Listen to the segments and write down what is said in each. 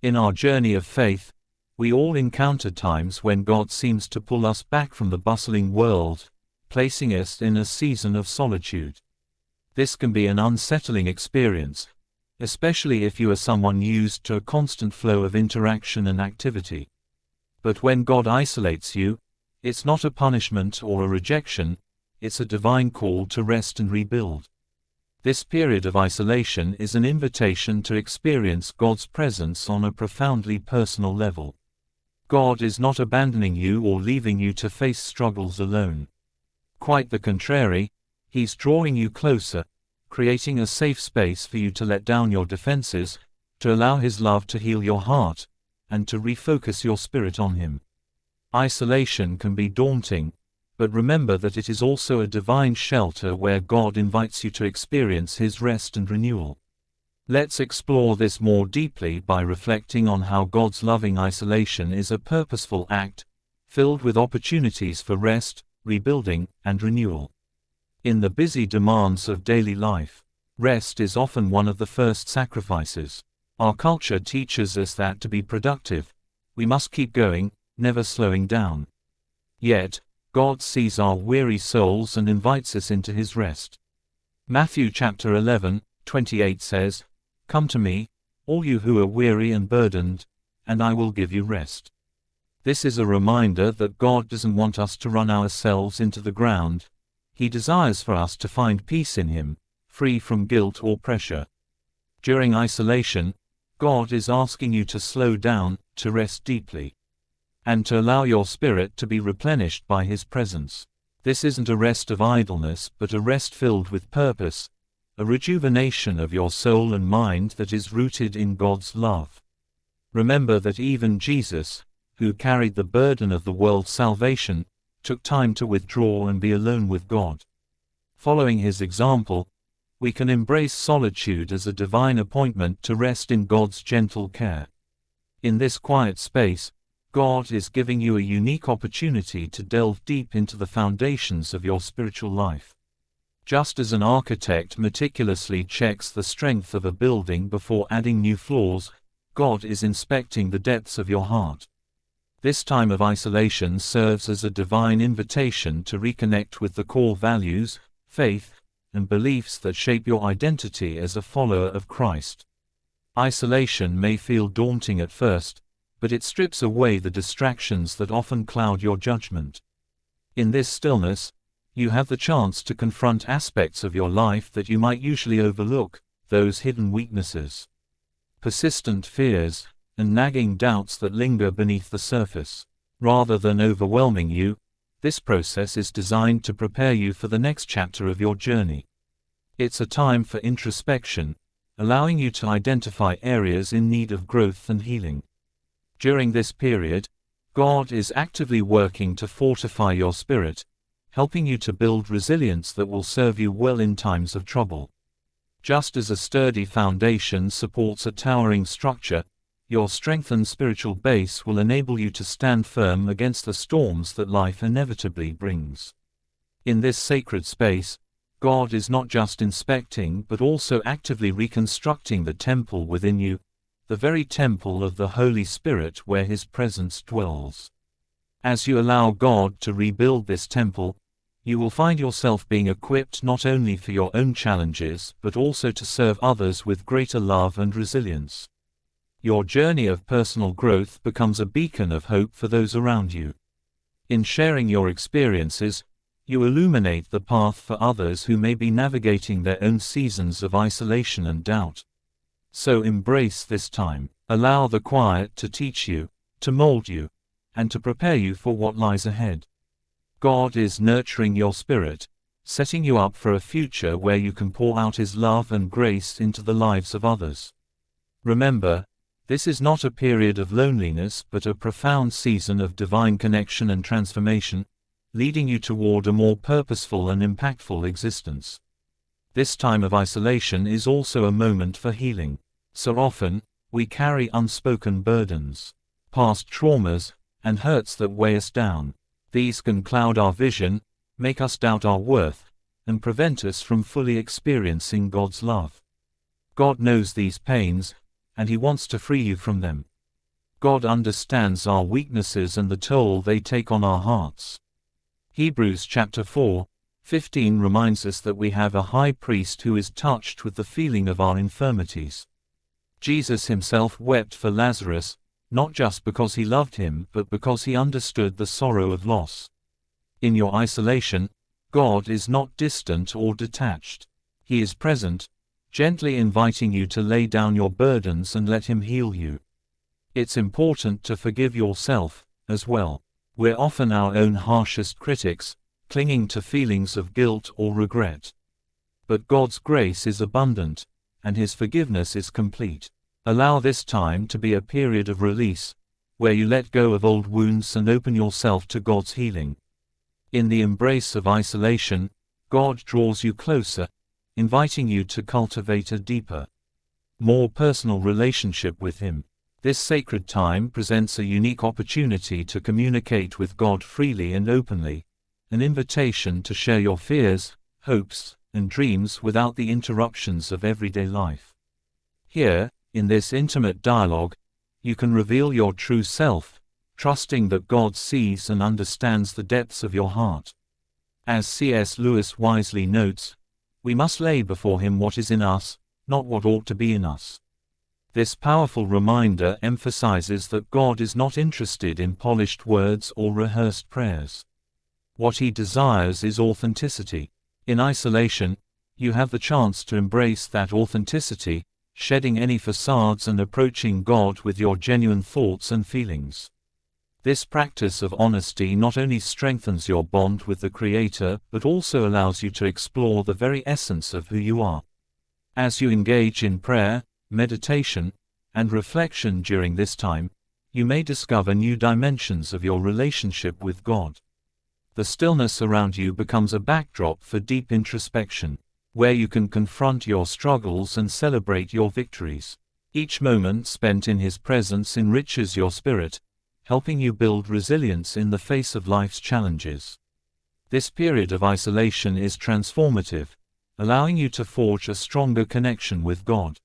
In our journey of faith, we all encounter times when God seems to pull us back from the bustling world, placing us in a season of solitude. This can be an unsettling experience, especially if you are someone used to a constant flow of interaction and activity. But when God isolates you, it's not a punishment or a rejection, it's a divine call to rest and rebuild. This period of isolation is an invitation to experience God's presence on a profoundly personal level. God is not abandoning you or leaving you to face struggles alone. Quite the contrary, He's drawing you closer, creating a safe space for you to let down your defenses, to allow His love to heal your heart, and to refocus your spirit on Him. Isolation can be daunting, but remember that it is also a divine shelter where God invites you to experience His rest and renewal. Let's explore this more deeply by reflecting on how God's loving isolation is a purposeful act, filled with opportunities for rest, rebuilding, and renewal. In the busy demands of daily life, rest is often one of the first sacrifices. Our culture teaches us that to be productive, we must keep going, never slowing down. Yet, God sees our weary souls and invites us into His rest. Matthew chapter 11:28 says, "Come to me, all you who are weary and burdened, and I will give you rest." This is a reminder that God doesn't want us to run ourselves into the ground. He desires for us to find peace in Him, free from guilt or pressure. During isolation, God is asking you to slow down, to rest deeply, and to allow your spirit to be replenished by His presence. This isn't a rest of idleness, but a rest filled with purpose, a rejuvenation of your soul and mind that is rooted in God's love. Remember that even Jesus, who carried the burden of the world's salvation, took time to withdraw and be alone with God. Following His example, we can embrace solitude as a divine appointment to rest in God's gentle care. In this quiet space, God is giving you a unique opportunity to delve deep into the foundations of your spiritual life. Just as an architect meticulously checks the strength of a building before adding new floors, God is inspecting the depths of your heart. This time of isolation serves as a divine invitation to reconnect with the core values, faith, and beliefs that shape your identity as a follower of Christ. Isolation may feel daunting at first, but it strips away the distractions that often cloud your judgment. In this stillness, you have the chance to confront aspects of your life that you might usually overlook, those hidden weaknesses, persistent fears, and nagging doubts that linger beneath the surface. Rather than overwhelming you, this process is designed to prepare you for the next chapter of your journey. It's a time for introspection, allowing you to identify areas in need of growth and healing. During this period, God is actively working to fortify your spirit, helping you to build resilience that will serve you well in times of trouble. Just as a sturdy foundation supports a towering structure, your strengthened spiritual base will enable you to stand firm against the storms that life inevitably brings. In this sacred space, God is not just inspecting but also actively reconstructing the temple within you, the very temple of the Holy Spirit where His presence dwells. As you allow God to rebuild this temple, you will find yourself being equipped not only for your own challenges but also to serve others with greater love and resilience. Your journey of personal growth becomes a beacon of hope for those around you. In sharing your experiences, you illuminate the path for others who may be navigating their own seasons of isolation and doubt. So embrace this time. Allow the quiet to teach you, to mold you, and to prepare you for what lies ahead. God is nurturing your spirit, setting you up for a future where you can pour out His love and grace into the lives of others. Remember, this is not a period of loneliness but a profound season of divine connection and transformation, leading you toward a more purposeful and impactful existence. This time of isolation is also a moment for healing. So often, we carry unspoken burdens, past traumas, and hurts that weigh us down. These can cloud our vision, make us doubt our worth, and prevent us from fully experiencing God's love. God knows these pains, and He wants to free you from them. God understands our weaknesses and the toll they take on our hearts. Hebrews chapter 4:15 reminds us that we have a high priest who is touched with the feeling of our infirmities. Jesus himself wept for Lazarus, not just because he loved him but because he understood the sorrow of loss. In your isolation, God is not distant or detached. He is present, gently inviting you to lay down your burdens and let him heal you. It's important to forgive yourself, as well. We're often our own harshest critics, clinging to feelings of guilt or regret. But God's grace is abundant, and his forgiveness is complete. Allow this time to be a period of release, where you let go of old wounds and open yourself to God's healing. In the embrace of isolation, God draws you closer, inviting you to cultivate a deeper, more personal relationship with him. This sacred time presents a unique opportunity to communicate with God freely and openly, an invitation to share your fears, hopes, and dreams without the interruptions of everyday life. Here, in this intimate dialogue, you can reveal your true self, trusting that God sees and understands the depths of your heart. As C.S. Lewis wisely notes, we must lay before him what is in us, not what ought to be in us. This powerful reminder emphasizes that God is not interested in polished words or rehearsed prayers. What he desires is authenticity. In isolation, you have the chance to embrace that authenticity, shedding any facades and approaching God with your genuine thoughts and feelings. This practice of honesty not only strengthens your bond with the Creator but also allows you to explore the very essence of who you are. As you engage in prayer, meditation, and reflection during this time, you may discover new dimensions of your relationship with God. The stillness around you becomes a backdrop for deep introspection, where you can confront your struggles and celebrate your victories. Each moment spent in His presence enriches your spirit, helping you build resilience in the face of life's challenges. This period of isolation is transformative, allowing you to forge a stronger connection with God.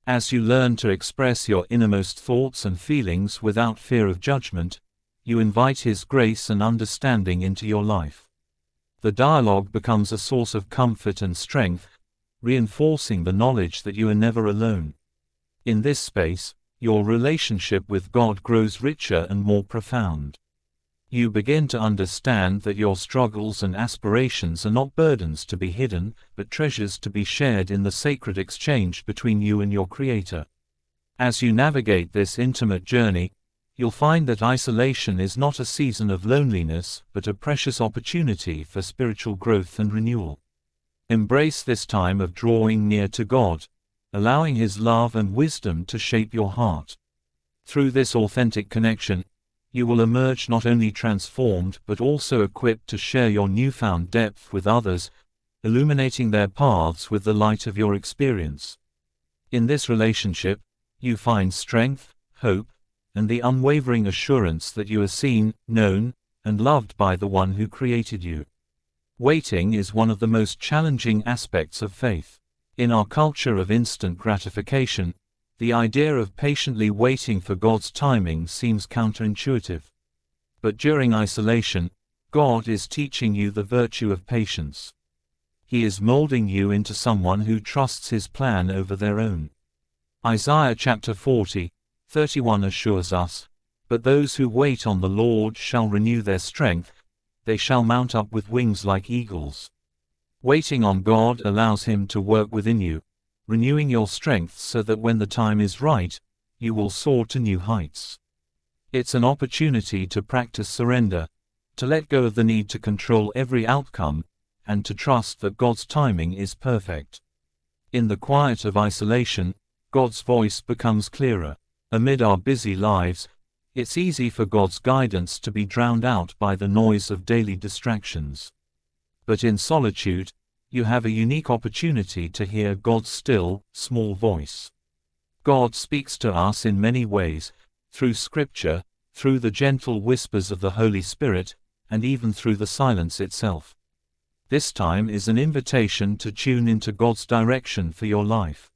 As you learn to express your innermost thoughts and feelings without fear of judgment, you invite His grace and understanding into your life. The dialogue becomes a source of comfort and strength, reinforcing the knowledge that you are never alone. In this space, your relationship with God grows richer and more profound. You begin to understand that your struggles and aspirations are not burdens to be hidden, but treasures to be shared in the sacred exchange between you and your Creator. As you navigate this intimate journey, you'll find that isolation is not a season of loneliness, but a precious opportunity for spiritual growth and renewal. Embrace this time of drawing near to God, allowing His love and wisdom to shape your heart. Through this authentic connection, you will emerge not only transformed but also equipped to share your newfound depth with others, illuminating their paths with the light of your experience. In this relationship, you find strength, hope, and the unwavering assurance that you are seen, known, and loved by the One who created you. Waiting is one of the most challenging aspects of faith. In our culture of instant gratification, the idea of patiently waiting for God's timing seems counterintuitive. But during isolation, God is teaching you the virtue of patience. He is molding you into someone who trusts His plan over their own. Isaiah chapter 40:31 assures us, "But those who wait on the Lord shall renew their strength, they shall mount up with wings like eagles." Waiting on God allows Him to work within you, renewing your strength so that when the time is right, you will soar to new heights. It's an opportunity to practice surrender, to let go of the need to control every outcome, and to trust that God's timing is perfect. In the quiet of isolation, God's voice becomes clearer. Amid our busy lives, it's easy for God's guidance to be drowned out by the noise of daily distractions. But in solitude, you have a unique opportunity to hear God's still, small voice. God speaks to us in many ways, through Scripture, through the gentle whispers of the Holy Spirit, and even through the silence itself. This time is an invitation to tune into God's direction for your life.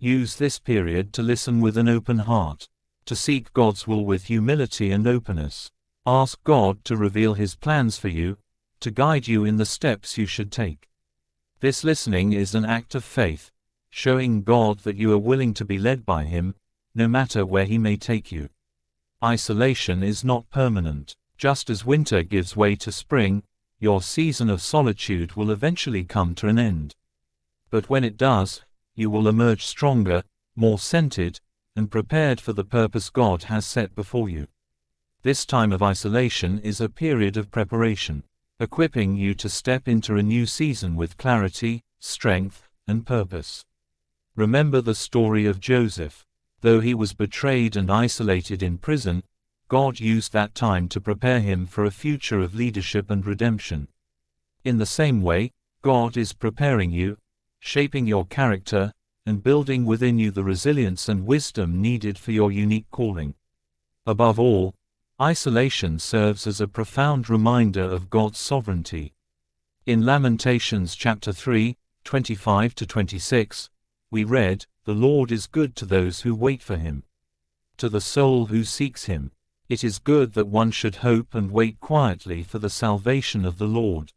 Use this period to listen with an open heart. To seek God's will with humility and openness. Ask God to reveal His plans for you, to guide you in the steps you should take. This listening is an act of faith, showing God that you are willing to be led by Him, no matter where He may take you. Isolation is not permanent. Just as winter gives way to spring, your season of solitude will eventually come to an end. But when it does, you will emerge stronger, more centered, and prepared for the purpose God has set before you. This time of isolation is a period of preparation, equipping you to step into a new season with clarity, strength, and purpose. Remember the story of Joseph. Though he was betrayed and isolated in prison, God used that time to prepare him for a future of leadership and redemption. In the same way, God is preparing you, shaping your character, and building within you the resilience and wisdom needed for your unique calling. Above all, isolation serves as a profound reminder of God's sovereignty. In Lamentations chapter 3, 25-26, we read, "The Lord is good to those who wait for Him, to the soul who seeks Him. It is good that one should hope and wait quietly for the salvation of the Lord."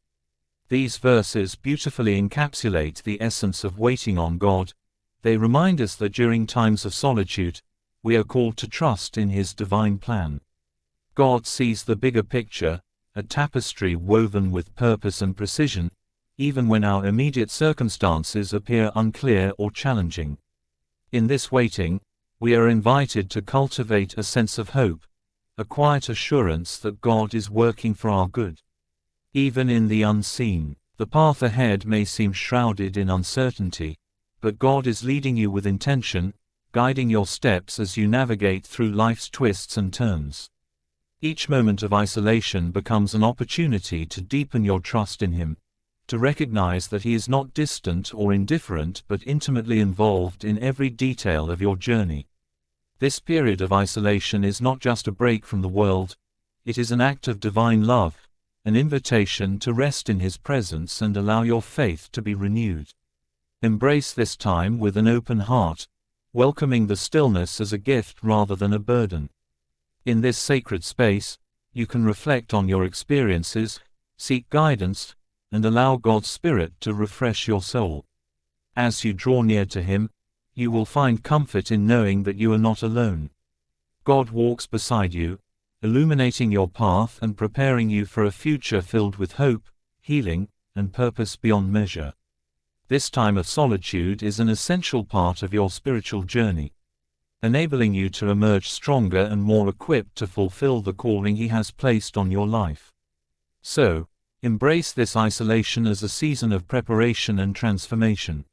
These verses beautifully encapsulate the essence of waiting on God. They remind us that during times of solitude, we are called to trust in His divine plan. God sees the bigger picture, a tapestry woven with purpose and precision, even when our immediate circumstances appear unclear or challenging. In this waiting, we are invited to cultivate a sense of hope, a quiet assurance that God is working for our good. Even in the unseen, the path ahead may seem shrouded in uncertainty, but God is leading you with intention, guiding your steps as you navigate through life's twists and turns. Each moment of isolation becomes an opportunity to deepen your trust in Him, to recognize that He is not distant or indifferent but intimately involved in every detail of your journey. This period of isolation is not just a break from the world, it is an act of divine love, an invitation to rest in His presence and allow your faith to be renewed. Embrace this time with an open heart, welcoming the stillness as a gift rather than a burden. In this sacred space, you can reflect on your experiences, seek guidance, and allow God's Spirit to refresh your soul. As you draw near to Him, you will find comfort in knowing that you are not alone. God walks beside you, illuminating your path and preparing you for a future filled with hope, healing, and purpose beyond measure. This time of solitude is an essential part of your spiritual journey, enabling you to emerge stronger and more equipped to fulfill the calling He has placed on your life. So, embrace this isolation as a season of preparation and transformation.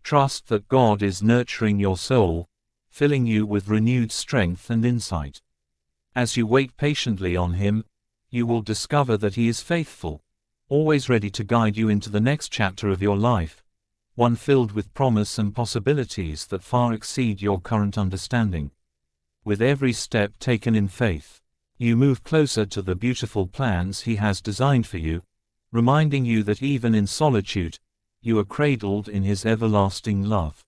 Trust that God is nurturing your soul, filling you with renewed strength and insight. As you wait patiently on Him, you will discover that He is faithful, always ready to guide you into the next chapter of your life, one filled with promise and possibilities that far exceed your current understanding. With every step taken in faith, you move closer to the beautiful plans He has designed for you, reminding you that even in solitude, you are cradled in His everlasting love.